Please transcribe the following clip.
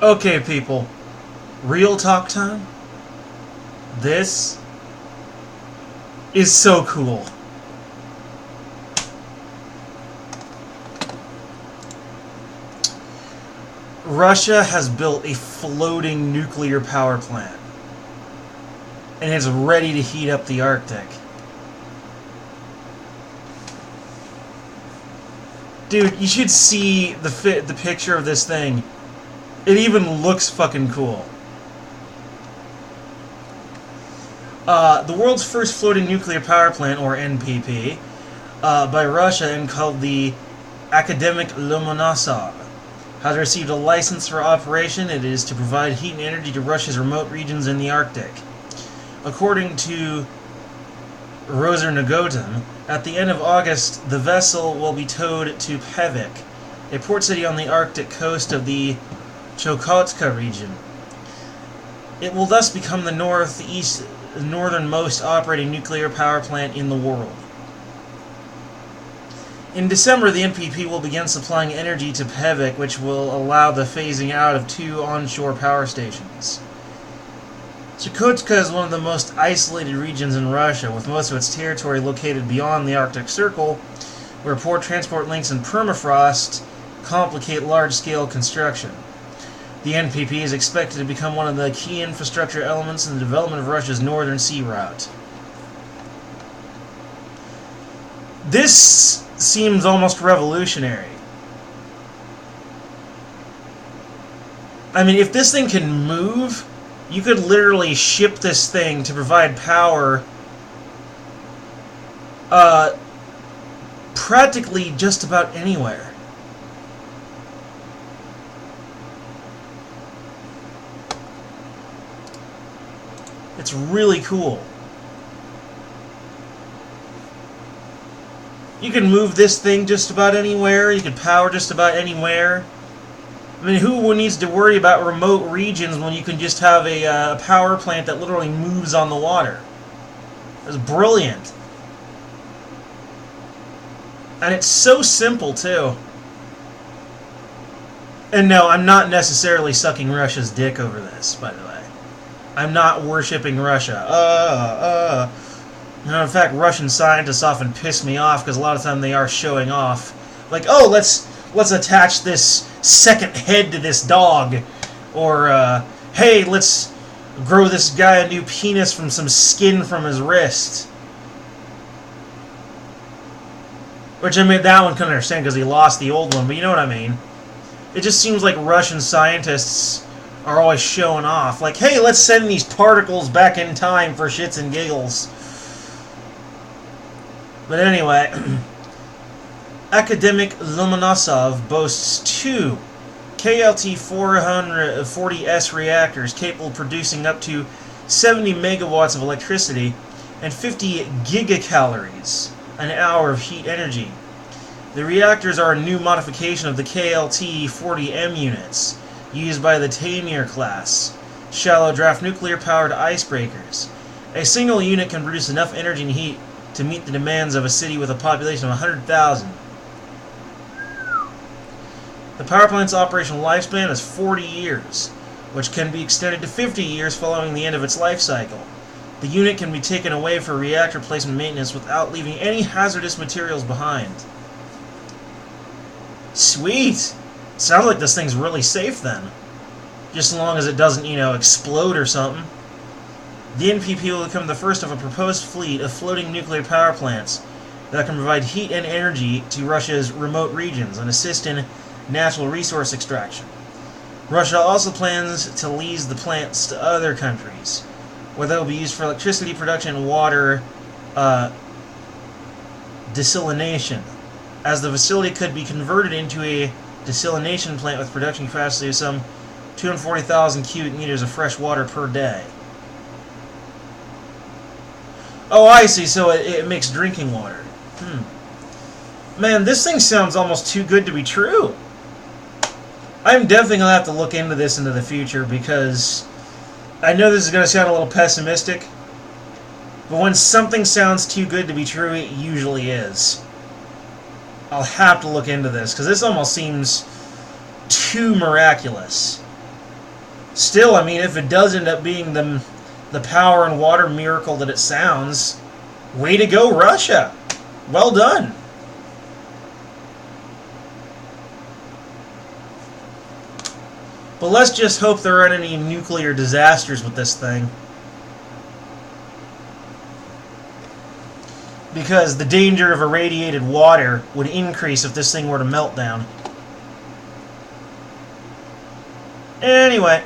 Okay, people. Real talk time? This is so cool. Russia has built a floating nuclear power plant and is ready to heat up the Arctic. Dude, you should see the picture of this thing. It even looks fucking cool. The world's first floating nuclear power plant, or NPP, by Russia and called the Akademik Lomonosov, has received a license for operation. It is to provide heat and energy to Russia's remote regions in the Arctic. According to Rosernagotin, at the end of August, the vessel will be towed to Pevek, a port city on the Arctic coast of the Chukotka region. It will thus become the northernmost operating nuclear power plant in the world. In December, the NPP will begin supplying energy to Pevek, which will allow the phasing out of 2 onshore power stations. Chukotka is one of the most isolated regions in Russia, with most of its territory located beyond the Arctic Circle, where poor transport links and permafrost complicate large-scale construction. The NPP is expected to become one of the key infrastructure elements in the development of Russia's northern sea route. This seems almost revolutionary. I mean, if this thing can move, you could literally ship this thing to provide power practically just about anywhere. It's really cool. You can move this thing just about anywhere. You can power just about anywhere. I mean, who needs to worry about remote regions when you can just have a power plant that literally moves on the water? It's brilliant. And it's so simple, too. And no, I'm not necessarily sucking Russia's dick over this, by the way. I'm not worshipping Russia. In fact, Russian scientists often piss me off because a lot of time they are showing off. Like, oh, let's attach this second head to this dog. Or, hey, let's grow this guy a new penis from some skin from his wrist. Which, I mean, that one couldn't understand because he lost the old one, but you know what I mean. It just seems like Russian scientists are always showing off. Like, hey, let's send these particles back in time for shits and giggles. But anyway, Akademik Lomonosov boasts 2 KLT-440S reactors capable of producing up to 70 megawatts of electricity and 50 gigacalories an hour of heat energy. The reactors are a new modification of the KLT-40M units used by the Tamir class, shallow draft nuclear-powered icebreakers. A single unit can produce enough energy and heat to meet the demands of a city with a population of 100,000. The power plant's operational lifespan is 40 years, which can be extended to 50 years following the end of its life cycle. The unit can be taken away for reactor replacement maintenance without leaving any hazardous materials behind. Sweet! Sounds like this thing's really safe then. Just as long as it doesn't, explode or something. The NPP will become the first of a proposed fleet of floating nuclear power plants that can provide heat and energy to Russia's remote regions and assist in natural resource extraction. Russia also plans to lease the plants to other countries, where they will be used for electricity production and water desalination, as the facility could be converted into a desalination plant with production capacity of some 240,000 cubic meters of fresh water per day. Oh, I see, so it makes drinking water. Man, this thing sounds almost too good to be true. I'm definitely going to have to look into this into the future because I know this is going to sound a little pessimistic, but when something sounds too good to be true, it usually is. I'll have to look into this because this almost seems too miraculous. Still, I mean, if it does end up being the power and water miracle that it sounds, way to go, Russia. Well done. But let's just hope there aren't any nuclear disasters with this thing. Because the danger of irradiated water would increase if this thing were to melt down. Anyway,